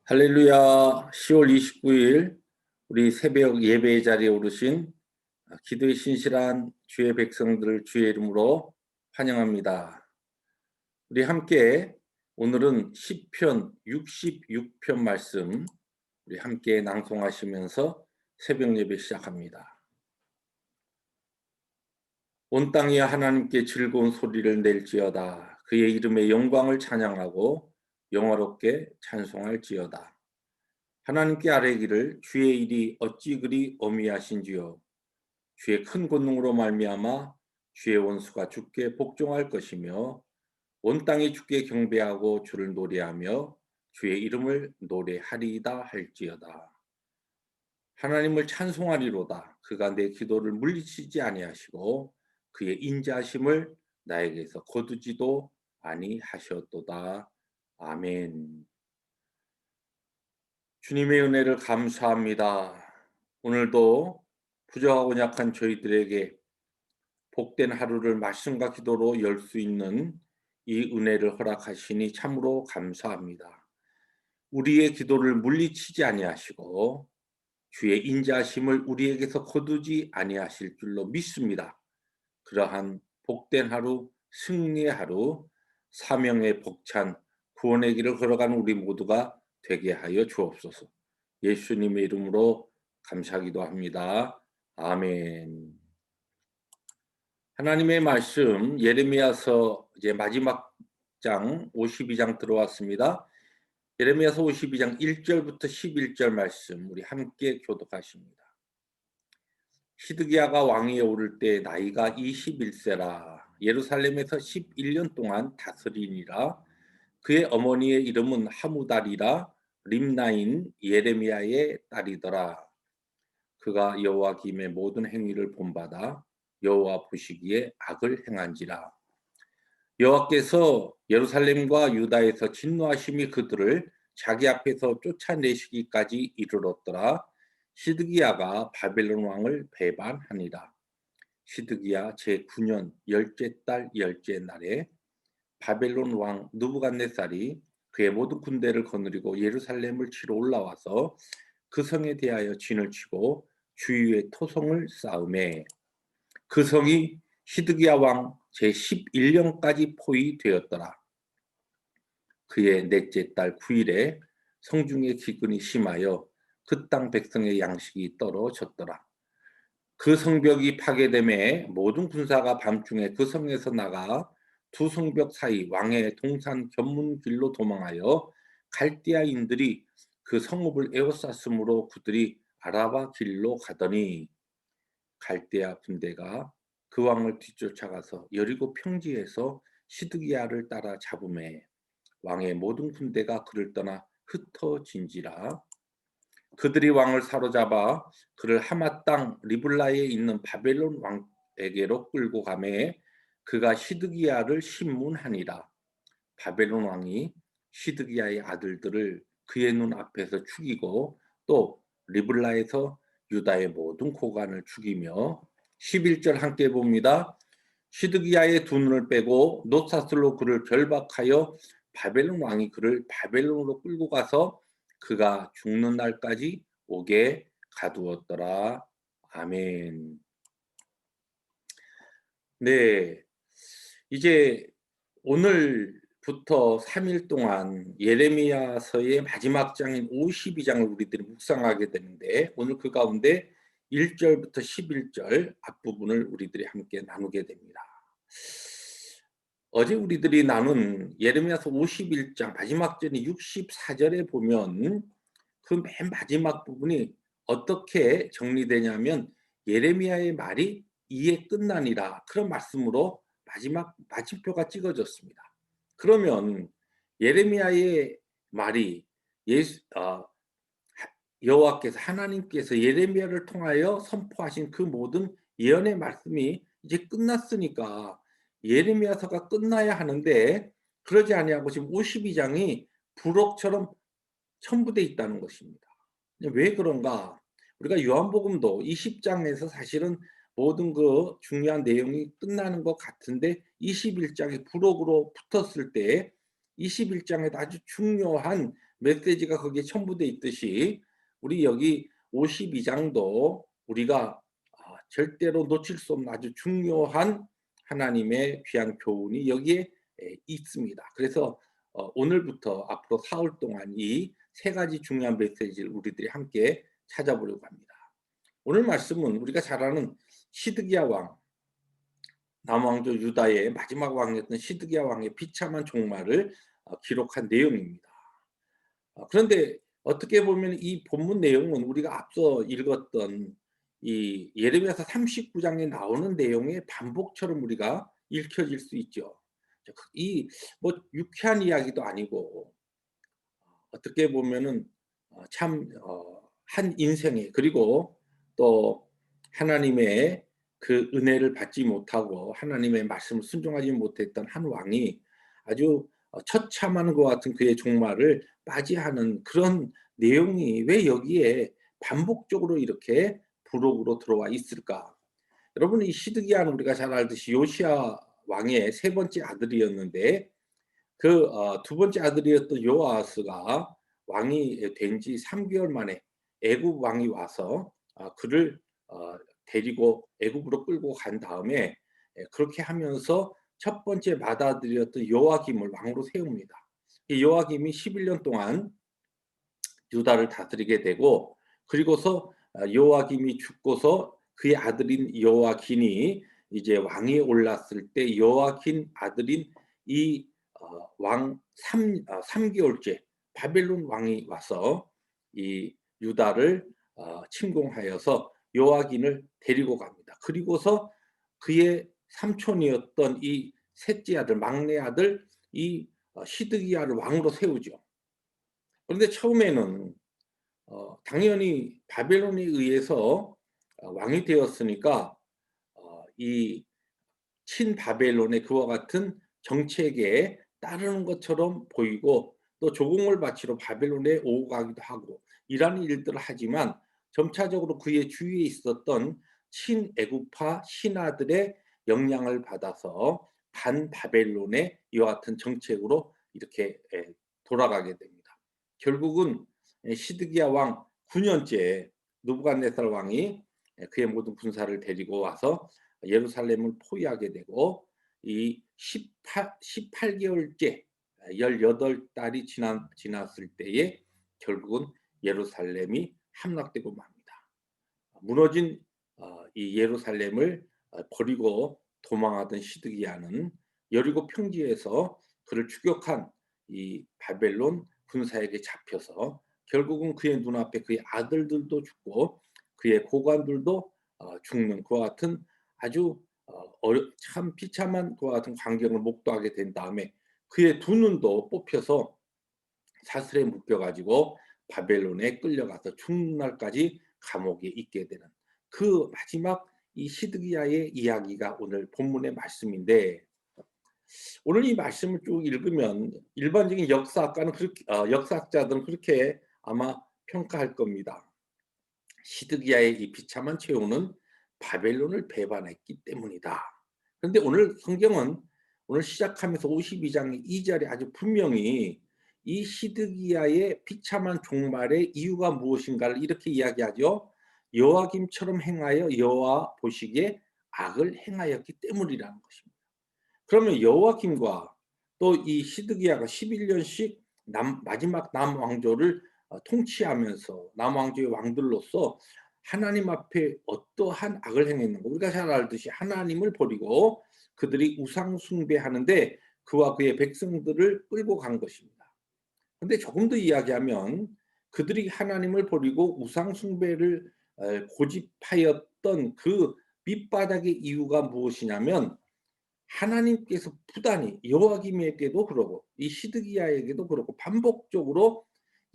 할렐루야. 10월 29일 우리 새벽 예배의 자리에 오르신 기도의 신실한 주의 백성들을 주의 이름으로 환영합니다. 우리 함께 오늘은 시편 66편 말씀 우리 함께 낭송하시면서 새벽 예배 시작합니다. 온 땅이 하나님께 즐거운 소리를 낼지어다. 그의 이름의 영광을 찬양하고 영화롭게 찬송할지어다. 하나님께 아뢰기를 주의 일이 어찌 그리 어미하신지요. 주의 큰 권능으로 말미암아 주의 원수가 주께 복종할 것이며 온 땅이 주께 경배하고 주를 노래하며 주의 이름을 노래하리이다 할지어다. 하나님을 찬송하리로다. 그가 내 기도를 물리치지 아니하시고 그의 인자하심을 나에게서 거두지도 아니하셨도다. 아멘. 주님의 은혜를 감사합니다. 오늘도 부족하고 약한 저희들에게 복된 하루를 말씀과 기도로 열 수 있는 이 은혜를 허락하시니 참으로 감사합니다. 우리의 기도를 물리치지 아니하시고 주의 인자하심을 우리에게서 거두지 아니하실 줄로 믿습니다. 그러한 복된 하루, 승리의 하루, 사명의 벅찬 구원의 길을 걸어가는 우리 모두가 되게 하여 주옵소서. 예수님의 이름으로 감사하기도 합니다. 아멘. 하나님의 말씀 예레미야서 이제 마지막 장 52장 들어왔습니다. 예레미야서 52장 1절부터 11절 말씀 우리 함께 교독하십니다. 시드기야가 왕위에 오를 때 나이가 21세라 예루살렘에서 11년 동안 다스리니라. 그의 어머니의 이름은 하무달이라 림나인 예레미야의 딸이더라. 그가 여호와김의 모든 행위를 본받아 여호와 보시기에 악을 행한지라. 여호와께서 예루살렘과 유다에서 진노하심이 그들을 자기 앞에서 쫓아내시기까지 이르렀더라. 시드기야가 바벨론 왕을 배반하니라. 시드기야 제9년 열째 달 열째 날에 바벨론 왕 느부갓네살이 그의 모든 군대를 거느리고 예루살렘을 치러 올라와서 그 성에 대하여 진을 치고 주위에 토성을 쌓음에 그 성이 시드기야 왕 제11년까지 포위되었더라. 그의 넷째 달 9일에 성중의 기근이 심하여 그 땅 백성의 양식이 떨어졌더라. 그 성벽이 파괴됨에 모든 군사가 밤중에 그 성에서 나가 두 성벽 사이 왕의 동산 견문길로 도망하여 갈대아인들이 그 성읍을 에워쌌으므로 그들이 아라바 길로 가더니 갈대아 군대가 그 왕을 뒤쫓아가서 여리고 평지에서 시드기야를 따라 잡음에 왕의 모든 군대가 그를 떠나 흩어진지라. 그들이 왕을 사로잡아 그를 하마 땅 리블라에 있는 바벨론 왕에게로 끌고 가매 그가 시드기야를 신문하니라. 바벨론 왕이 시드기야의 아들들을 그의 눈 앞에서 죽이고 또 리블라에서 유다의 모든 고관을 죽이며 11절 함께 봅니다. 시드기야의 두 눈을 빼고 놋사슬로 그를 결박하여 바벨론 왕이 그를 바벨론으로 끌고 가서 그가 죽는 날까지 오게 가두었더라. 아멘. 네, 이제 오늘부터 3일 동안 예레미야서의 마지막 장인 52장을 우리들이 묵상하게 되는데 오늘 그 가운데 1절부터 11절 앞부분을 우리들이 함께 나누게 됩니다. 어제 우리들이 나눈 예레미야서 51장 마지막 절인 64절에 보면 그 맨 마지막 부분이 어떻게 정리되냐면 예레미야의 말이 이에 끝나니라 그런 말씀으로 마지막 마침표가 찍어졌습니다. 그러면 예레미야의 말이 여호와께서 하나님께서 예레미야를 통하여 선포하신 그 모든 예언의 말씀이 이제 끝났으니까 예레미야서가 끝나야 하는데 그러지 아니하고 지금 52장이 부록처럼 첨부되어 있다는 것입니다. 왜 그런가? 우리가 요한복음도 20장에서 사실은 모든 그 중요한 내용이 끝나는 것 같은데 21장이 부록으로 붙었을 때 21장에도 아주 중요한 메시지가 거기에 첨부되어 있듯이 우리 여기 52장도 우리가 절대로 놓칠 수 없는 아주 중요한 하나님의 귀한 교훈이 여기에 있습니다. 그래서 오늘부터 앞으로 사흘 동안 이 세 가지 중요한 메시지를 우리들이 함께 찾아보려고 합니다. 오늘 말씀은 우리가 잘 아는 시드기야 왕, 남왕조 유다의 마지막 왕이었던 시드기야 왕의 비참한 종말을 기록한 내용입니다. 그런데 어떻게 보면 이 본문 내용은 우리가 앞서 읽었던 이 예레미야서 39장에 나오는 내용의 반복처럼 우리가 읽혀질 수 있죠. 이 뭐 유쾌한 이야기도 아니고 어떻게 보면은 참 한 인생에, 그리고 또 하나님의 그 은혜를 받지 못하고 하나님의 말씀을 순종하지 못했던 한 왕이 아주 처참한 것 같은 그의 종말을 맞이하는 그런 내용이 왜 여기에 반복적으로 이렇게 부록으로 들어와 있을까? 여러분, 이 시드기야는 우리가 잘 알듯이 요시야 왕의 세 번째 아들이었는데 그 두 번째 아들이었던 요아스가 왕이 된 지 3 개월 만에 애굽 왕이 와서 그를 데리고 애굽으로 끌고 간 다음에 그렇게 하면서 첫 번째 맏아들이었던 요아김을 왕으로 세웁니다. 이 요아김이 11년 동안 유다를 다스리게 되고, 그리고서 요아김이 죽고서 그의 아들인 요아긴이 이제 왕위에 올랐을 때 요아긴 아들인 이 왕 3 개월째 바벨론 왕이 와서 이 유다를 침공하여서 요아긴을 데리고 갑니다. 그리고서 그의 삼촌이었던 이 셋째 아들, 막내 아들 이 시드기야를 왕으로 세우죠. 그런데 처음에는 당연히 바벨론에 의해서 왕이 되었으니까 이 친바벨론의 그와 같은 정책에 따르는 것처럼 보이고, 또 조공을 바치러 바벨론에 오고 가기도 하고 이러한 일들을 하지만, 점차적으로 그의 주위에 있었던 친애굽파 신하들의 영향을 받아서 반바벨론의 이와 같은 정책으로 이렇게 돌아가게 됩니다. 결국은 시드기야 왕 9년째 느부갓네살 왕이 그의 모든 군사를 데리고 와서 예루살렘을 포위하게 되고, 이 18 개월째 18 달이 지났을 때에 결국은 예루살렘이 함락되고 맙니다. 무너진 이 예루살렘을 버리고 도망하던 시드기야는 여리고 평지에서 그를 추격한 이 바벨론 군사에게 잡혀서 결국은 그의 눈앞에 그의 아들들도 죽고 그의 고관들도 죽는 그와 같은 아주 참 비참한 그와 같은 광경을 목도하게 된 다음에 그의 두 눈도 뽑혀서 사슬에 묶여 가지고 바벨론에 끌려가서 죽는 날까지 감옥에 있게 되는 그 마지막 이 시드기야의 이야기가 오늘 본문의 말씀인데, 오늘 이 말씀을 쭉 읽으면 일반적인 역사학과는 그렇게 역사학자들은 그렇게 아마 평가할 겁니다. 시드기야의 이 비참한 최후는 바벨론을 배반했기 때문이다. 그런데 오늘 성경은 오늘 시작하면서 52장 2절에 아주 분명히 이 시드기야의 비참한 종말의 이유가 무엇인가를 이렇게 이야기하죠. 여호와김처럼 행하여 여호와 보시기에 악을 행하였기 때문이라는 것입니다. 그러면 여호와김과 또 이 시드기야가 11년씩 마지막 남왕조를 통치하면서 남왕조의 왕들로서 하나님 앞에 어떠한 악을 행했는가. 우리가 잘 알듯이 하나님을 버리고 그들이 우상 숭배하는데 그와 그의 백성들을 끌고 간 것입니다. 근데 조금 더 이야기하면 그들이 하나님을 버리고 우상 숭배를 고집하였던 그 밑바닥의 이유가 무엇이냐면, 하나님께서 부단히 여호와김에게도 그러고 이 시드기야에게도 그렇고 반복적으로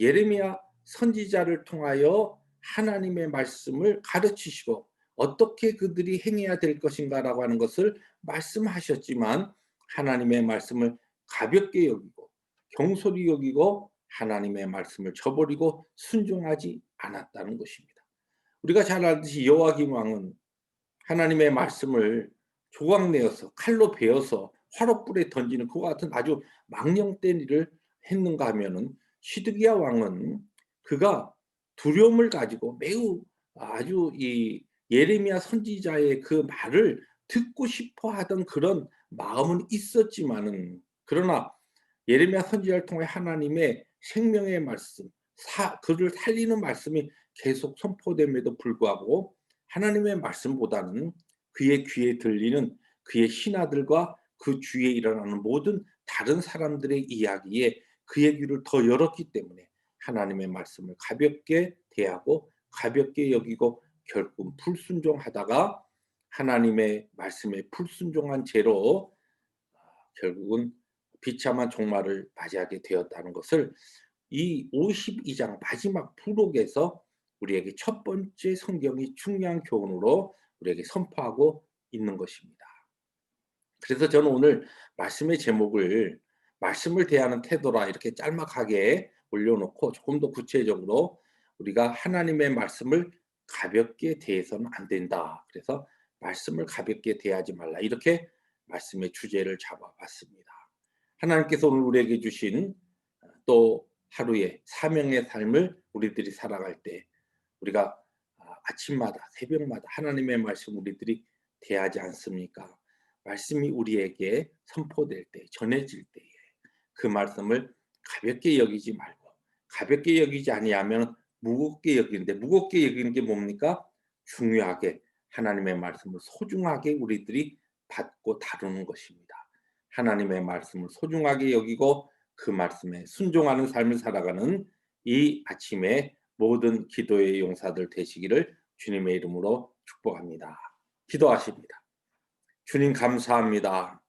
예레미야 선지자를 통하여 하나님의 말씀을 가르치시고 어떻게 그들이 행해야 될 것인가라고 하는 것을 말씀하셨지만, 하나님의 말씀을 가볍게 여기고 경솔히 여기고 하나님의 말씀을 저버리고 순종하지 않았다는 것입니다. 우리가 잘 알듯이 여호와김 왕은 하나님의 말씀을 조각내어서 칼로 베어서 화롯불에 던지는 그와 같은 아주 망령된 일을 했는가 하면은, 시드기야 왕은 그가 두려움을 가지고 매우 아주 이 예레미야 선지자의 그 말을 듣고 싶어 하던 그런 마음은 있었지만은, 그러나 예레미야 선지자를 통해 하나님의 생명의 말씀, 그를 살리는 말씀이 계속 선포됨에도 불구하고 하나님의 말씀보다는 그의 귀에 들리는 그의 신하들과 그 주위에 일어나는 모든 다른 사람들의 이야기에 그의 귀를 더 열었기 때문에 하나님의 말씀을 가볍게 대하고 가볍게 여기고 결국 불순종하다가 하나님의 말씀에 불순종한 죄로 결국은 비참한 종말을 맞이하게 되었다는 것을 이 52장 마지막 부록에서 우리에게 첫 번째 성경이 중요한 교훈으로 우리에게 선포하고 있는 것입니다. 그래서 저는 오늘 말씀의 제목을 "말씀을 대하는 태도라." 이렇게 짤막하게 올려놓고 조금 더 구체적으로 우리가 하나님의 말씀을 가볍게 대해서는 안 된다. 그래서 말씀을 가볍게 대하지 말라. 이렇게 말씀의 주제를 잡아봤습니다. 하나님께서 오늘 우리에게 주신 또 하루의 사명의 삶을 우리들이 살아갈 때 우리가 아침마다 새벽마다 하나님의 말씀 우리들이 대하지 않습니까? 말씀이 우리에게 선포될 때, 전해질 때에 그 말씀을 가볍게 여기지 말고, 가볍게 여기지 아니하면 무겁게 여기는데, 무겁게 여기는 게 뭡니까? 중요하게 하나님의 말씀을 소중하게 우리들이 받고 다루는 것입니다. 하나님의 말씀을 소중하게 여기고 그 말씀에 순종하는 삶을 살아가는 이 아침에 모든 기도의 용사들 되시기를 주님의 이름으로 축복합니다. 기도하십니다. 주님 감사합니다.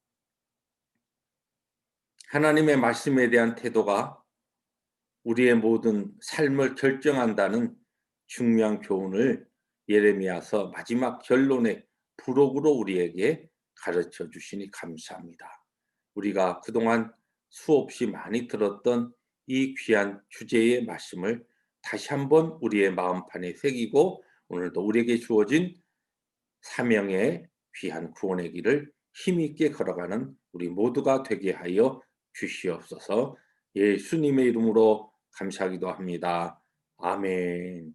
하나님의 말씀에 대한 태도가 우리의 모든 삶을 결정한다는 중요한 교훈을 예레미야서 마지막 결론의 부록으로 우리에게 가르쳐 주시니 감사합니다. 우리가 그동안 수없이 많이 들었던 이 귀한 주제의 말씀을 다시 한번 우리의 마음판에 새기고 오늘도 우리에게 주어진 사명의 귀한 구원의 길을 힘있게 걸어가는 우리 모두가 되게 하여 주시옵소서. 예수님의 이름으로 감사하기도 합니다. 아멘.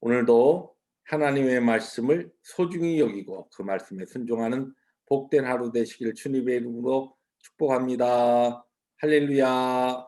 오늘도 하나님의 말씀을 소중히 여기고 그 말씀에 순종하는 복된 하루 되시길 주님의 이름으로 축복합니다. 할렐루야.